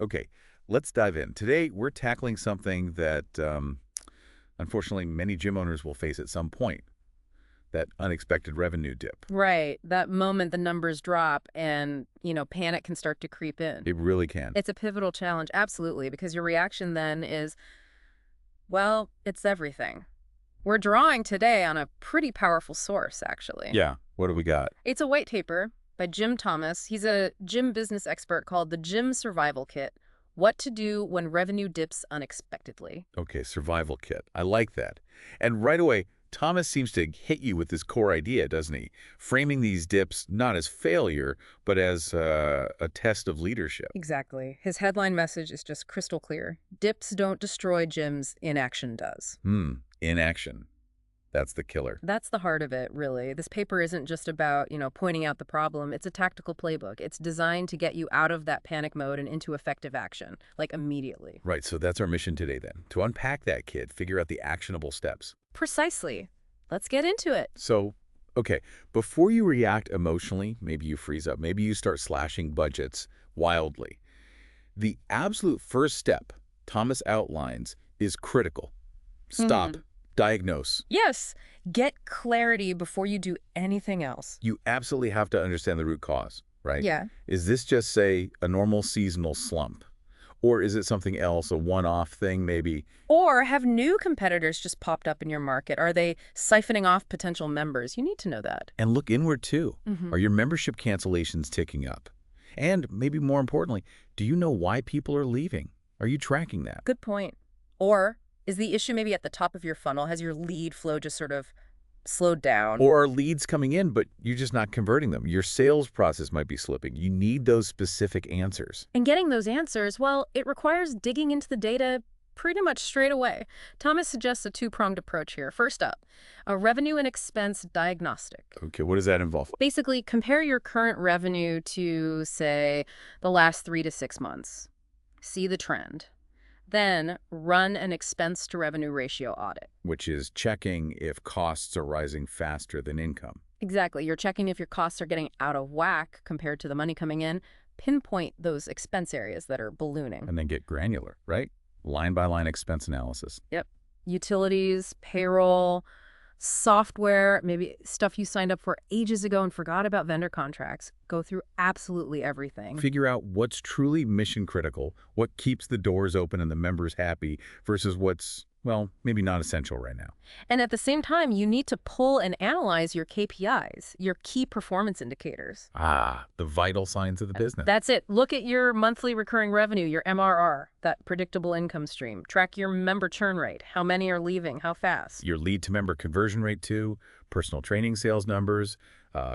Okay, let's dive in. Today, we're tackling something that, unfortunately, many gym owners will face at some point, that unexpected revenue dip. Right. That moment the numbers drop and, panic can start to creep in. It really can. It's a pivotal challenge, absolutely, because your reaction then is, well, it's everything. We're drawing today on a pretty powerful source, actually. Yeah. What do we got? It's a white paper by jthomas. He's a gym business expert called the Gym Survival Kit: What to Do When Revenue Dips Unexpectedly. Okay, survival kit. I like that. And right away, Thomas seems to hit you with this core idea, doesn't he? Framing these dips not as failure, but as a test of leadership. Exactly. His headline message is just crystal clear. Dips don't destroy gyms, inaction does. Inaction. That's the killer. That's the heart of it, really. This paper isn't just about, pointing out the problem. It's a tactical playbook. It's designed to get you out of that panic mode and into effective action, like immediately. Right, so that's our mission today then, to unpack that kid, figure out the actionable steps. Precisely. Let's get into it. So, okay, before you react emotionally, maybe you freeze up, maybe you start slashing budgets wildly. The absolute first step Thomas outlines is critical. Stop. Diagnose. Yes, get clarity before you do anything else. You absolutely have to understand the root cause, right? Yeah. Is this just, say, a normal seasonal slump? Or is it something else, a one-off thing maybe? Or have new competitors just popped up in your market? Are they siphoning off potential members? You need to know that. And look inward too. Mhm. Are your membership cancellations ticking up? And maybe more importantly, do you know why people are leaving? Are you tracking that? Good point. Or is the issue maybe at the top of your funnel? Has your lead flow just sort of slowed down? Or are leads coming in, but you're just not converting them? Your sales process might be slipping. You need those specific answers. And getting those answers, well, it requires digging into the data pretty much straight away. Thomas suggests a two-pronged approach here. First up, a revenue and expense diagnostic. Okay, what does that involve? Basically, compare your current revenue to, say, the last 3 to 6 months. See the trend. Then run an expense to revenue ratio audit. Which is checking if costs are rising faster than income. Exactly. You're checking if your costs are getting out of whack compared to the money coming in. Pinpoint those expense areas that are ballooning. And then get granular, right? Line by line expense analysis. Yep. Utilities, payroll, software, maybe stuff you signed up for ages ago and forgot about, vendor contracts. Go through absolutely everything. Figure out what's truly mission critical, what keeps the doors open and the members happy versus what's, well, maybe not essential right now. And at the same time, you need to pull and analyze your KPIs, your key performance indicators. Ah, the vital signs of the business. That's it. Look at your monthly recurring revenue, your MRR, that predictable income stream. Track your member churn rate. How many are leaving? How fast? Your lead to member conversion rate too, personal training sales numbers,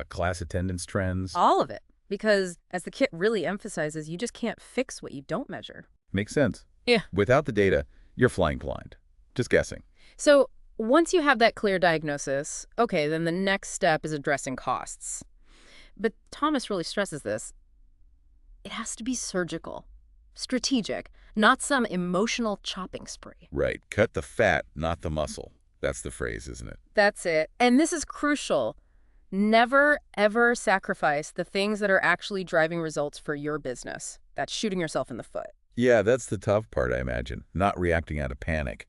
class attendance trends. All of it. Because as the kit really emphasizes, you just can't fix what you don't measure. Makes sense. Yeah. Without the data, you're flying blind. Just guessing. So once you have that clear diagnosis, okay, then the next step is addressing costs. But Thomas really stresses this. It has to be surgical, strategic, not some emotional chopping spree. Right. Cut the fat, not the muscle. That's the phrase, isn't it? That's it. And this is crucial. Never, ever sacrifice the things that are actually driving results for your business. That's shooting yourself in the foot. Yeah, that's the tough part, I imagine. Not reacting out of panic.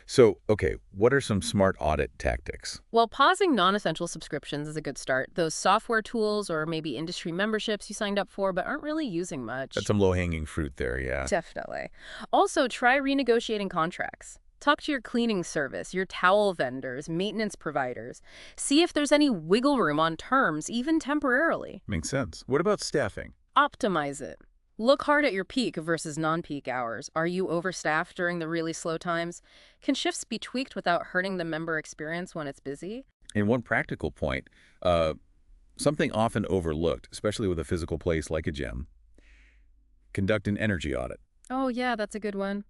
So, okay, what are some smart audit tactics? Well, pausing non-essential subscriptions is a good start. Those software tools or maybe industry memberships you signed up for but aren't really using much. That's some low-hanging fruit there, yeah. Definitely. Also, try renegotiating contracts. Talk to your cleaning service, your towel vendors, maintenance providers. See if there's any wiggle room on terms, even temporarily. Makes sense. What about staffing? Optimize it. Look hard at your peak versus non-peak hours. Are you overstaffed during the really slow times? Can shifts be tweaked without hurting the member experience when it's busy? And one practical point, something often overlooked, especially with a physical place like a gym, conduct an energy audit. Oh, yeah, that's a good one.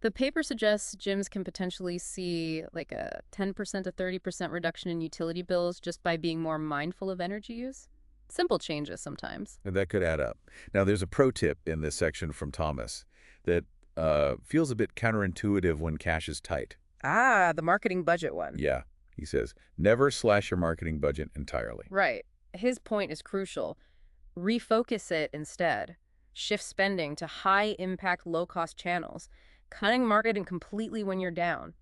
The paper suggests gyms can potentially see like a 10% to 30% reduction in utility bills just by being more mindful of energy use. Simple changes sometimes. And that could add up. Now, there's a pro tip in this section from Thomas that feels a bit counterintuitive when cash is tight. Ah, the marketing budget one. Yeah, he says, never slash your marketing budget entirely. Right. His point is crucial. Refocus it instead. Shift spending to high-impact, low-cost channels, cutting marketing completely when you're down.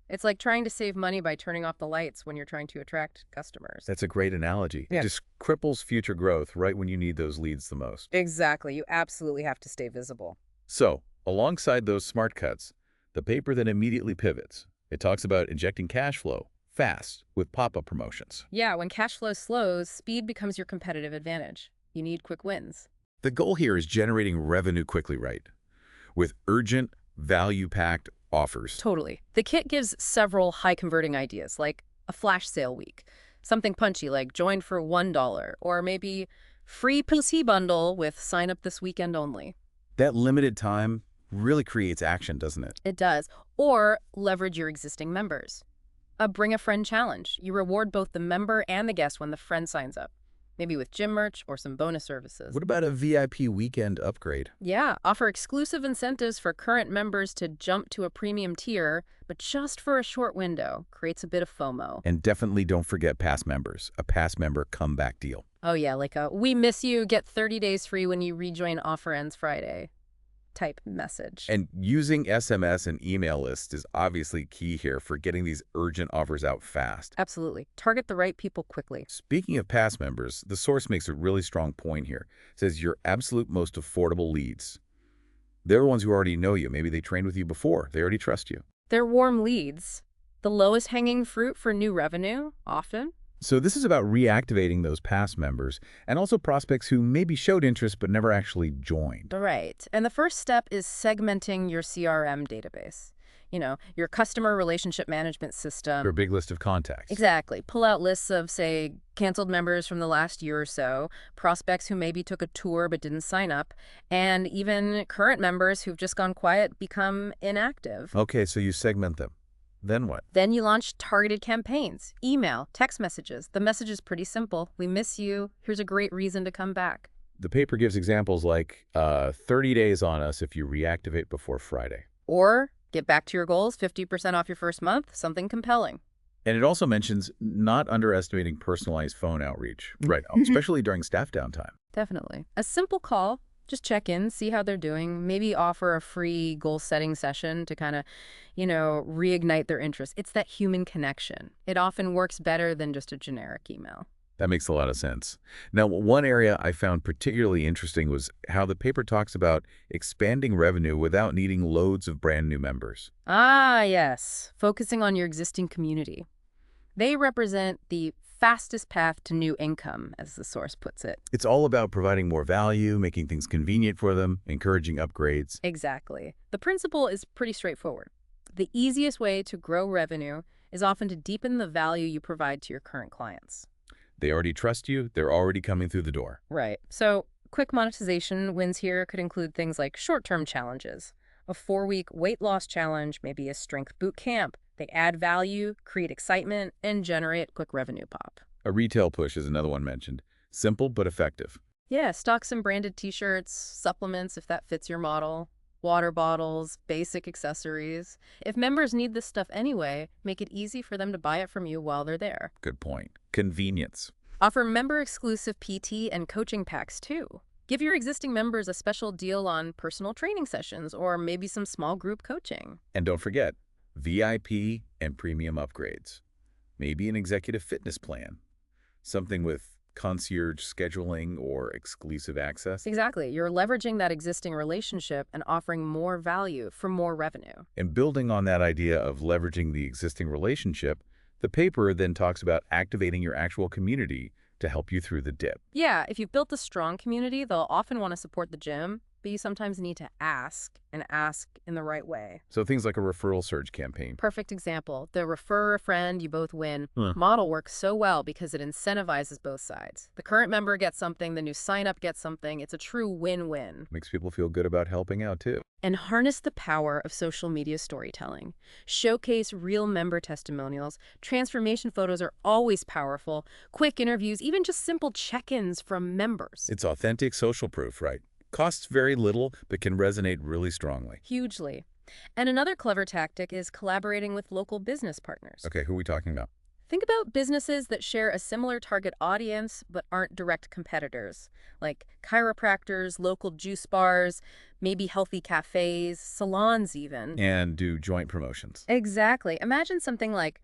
It's like trying to save money by turning off the lights when you're trying to attract customers. That's a great analogy. It Yeah. just cripples future growth right when you need those leads the most. Exactly. You absolutely have to stay visible. So, alongside those smart cuts, the paper then immediately pivots. It talks about injecting cash flow fast with pop-up promotions. Yeah, when cash flow slows, speed becomes your competitive advantage. You need quick wins. The goal here is generating revenue quickly, right? With urgent, value-packed offers. Totally. The kit gives several high-converting ideas, like a flash sale week, something punchy like join for $1, or maybe free PC bundle with sign up this weekend only. That limited time really creates action, doesn't it? It does. Or leverage your existing members. A bring a friend challenge. You reward both the member and the guest when the friend signs up, maybe with gym merch or some bonus services. What about a VIP weekend upgrade? Yeah, offer exclusive incentives for current members to jump to a premium tier, but just for a short window. Creates a bit of FOMO. And definitely don't forget past members, a past member comeback deal. Oh yeah, like a "we miss you, get 30 days free when you rejoin, offer ends Friday" type message. And using SMS and email lists is obviously key here for getting these urgent offers out fast. Absolutely. Target the right people quickly. Speaking of past members, the source makes a really strong point here. It says your absolute most affordable leads. They're the ones who already know you. Maybe they trained with you before. They already trust you. They're warm leads. The lowest hanging fruit for new revenue, often. So this is about reactivating those past members and also prospects who maybe showed interest but never actually joined. Right. And the first step is segmenting your CRM database. Your customer relationship management system. Your big list of contacts. Exactly. Pull out lists of, say, canceled members from the last year or so, prospects who maybe took a tour but didn't sign up, and even current members who've just gone quiet become inactive. Okay, so you segment them. Then what? Then you launch targeted campaigns, email, text messages. The message is pretty simple. We miss you. Here's a great reason to come back. The paper gives examples like 30 days on us if you reactivate before Friday. Or get back to your goals, 50% off your first month, something compelling. And it also mentions not underestimating personalized phone outreach. Right, especially during staff downtime. Definitely. A simple call. Just check in, see how they're doing, maybe offer a free goal-setting session to kind of, reignite their interest. It's that human connection. It often works better than just a generic email. That makes a lot of sense. Now, one area I found particularly interesting was how the paper talks about expanding revenue without needing loads of brand new members. Ah, yes. Focusing on your existing community. They represent the fastest path to new income, as the source puts it. It's all about providing more value, making things convenient for them, encouraging upgrades. Exactly. The principle is pretty straightforward. The easiest way to grow revenue is often to deepen the value you provide to your current clients. They already trust you. They're already coming through the door. Right. So quick monetization wins here could include things like short-term challenges, a 4-week weight loss challenge, maybe a strength boot camp. They add value, create excitement, and generate quick revenue pop. A retail push is another one mentioned. Simple but effective. Yeah, stock some branded t-shirts, supplements if that fits your model, water bottles, basic accessories. If members need this stuff anyway, make it easy for them to buy it from you while they're there. Good point. Convenience. Offer member-exclusive PT and coaching packs too. Give your existing members a special deal on personal training sessions or maybe some small group coaching. And don't forget, VIP and premium upgrades. Maybe an executive fitness plan. Something with concierge scheduling or exclusive access. Exactly. You're leveraging that existing relationship and offering more value for more revenue. And building on that idea of leveraging the existing relationship, the paper then talks about activating your actual community to help you through the dip. Yeah, if you've built a strong community, they'll often want to support the gym, but you sometimes need to ask, and ask in the right way. So things like a referral surge campaign. Perfect example. The refer a friend, you both win Huh. model works so well because it incentivizes both sides. The current member gets something, the new sign-up gets something. It's a true win-win. Makes people feel good about helping out too. And harness the power of social media storytelling. Showcase real member testimonials. Transformation photos are always powerful. Quick interviews, even just simple check-ins from members. It's authentic social proof, right? Costs very little, but can resonate really strongly. Hugely. And another clever tactic is collaborating with local business partners. Okay, who are we talking about? Think about businesses that share a similar target audience but aren't direct competitors, like chiropractors, local juice bars, maybe healthy cafes, salons even. And do joint promotions. Exactly. Imagine something like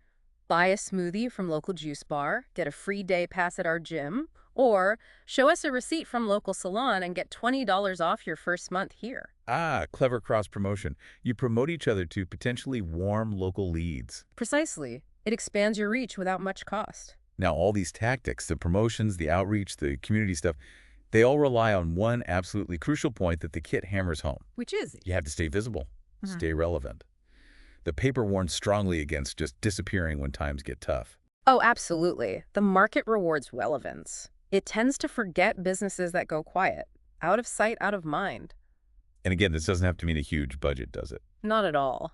buy a smoothie from local juice bar, get a free day pass at our gym, or show us a receipt from local salon and get $20 off your first month here. Ah, clever cross-promotion. You promote each other to potentially warm local leads. Precisely. It expands your reach without much cost. Now, all these tactics, the promotions, the outreach, the community stuff, they all rely on one absolutely crucial point that the kit hammers home. Which is You have to stay visible, Mhm. stay relevant. The paper warns strongly against just disappearing when times get tough. Oh, absolutely. The market rewards relevance. It tends to forget businesses that go quiet. Out of sight, out of mind. And again, this doesn't have to mean a huge budget, does it? Not at all.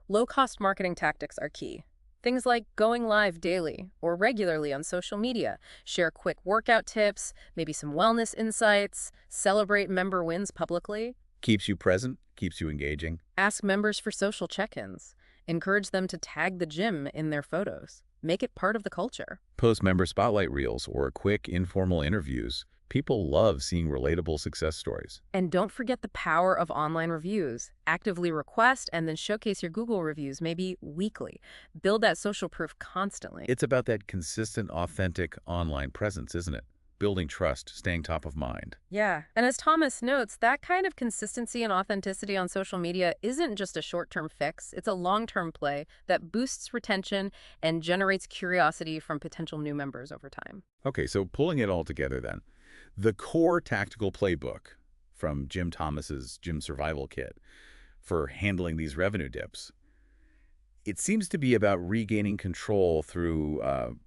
Low-cost marketing tactics are key. Things like going live daily or regularly on social media, share quick workout tips, maybe some wellness insights, celebrate member wins publicly, Keeps you present, keeps you engaging. ask members for social check-ins, encourage them to tag the gym in their photos, make it part of the culture. Post member spotlight reels or quick informal interviews. People love seeing relatable success stories. And don't forget the power of online reviews. Actively request and then showcase your Google reviews, maybe weekly. Build that social proof constantly. It's about that consistent, authentic online presence, isn't it? Building trust, staying top of mind. Yeah, and as Thomas notes, that kind of consistency and authenticity on social media isn't just a short-term fix. It's a long-term play that boosts retention and generates curiosity from potential new members over time. Okay, so pulling it all together then. The core tactical playbook from Jim Thomas's Gym Survival Kit for handling these revenue dips, it seems to be about regaining control through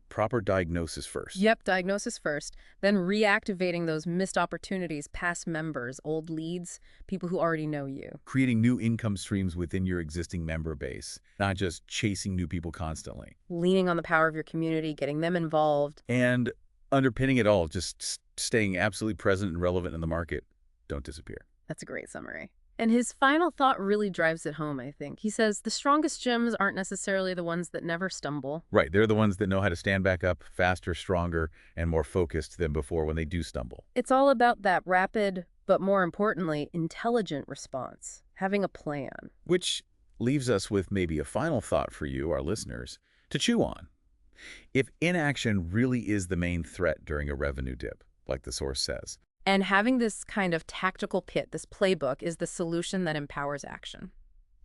proper diagnosis first. Yep, diagnosis first, then reactivating those missed opportunities, past members, old leads, people who already know you. Creating new income streams within your existing member base, not just chasing new people constantly. Leaning on the power of your community, getting them involved. And underpinning it all, just staying absolutely present and relevant in the market. Don't disappear. That's a great summary. And his final thought really drives it home, I think. He says, the strongest gyms aren't necessarily the ones that never stumble. Right, they're the ones that know how to stand back up faster, stronger, and more focused than before when they do stumble. It's all about that rapid, but more importantly, intelligent response, having a plan. Which leaves us with maybe a final thought for you, our listeners, to chew on. If inaction really is the main threat during a revenue dip, like the source says, And having this kind of tactical kit, this playbook, is the solution that empowers action.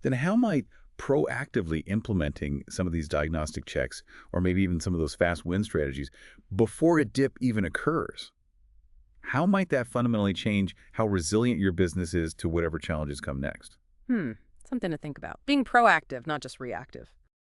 then how might proactively implementing some of these diagnostic checks, or maybe even some of those fast win strategies, before a dip even occurs, how might that fundamentally change how resilient your business is to whatever challenges come next? Something to think about. Being proactive, not just reactive.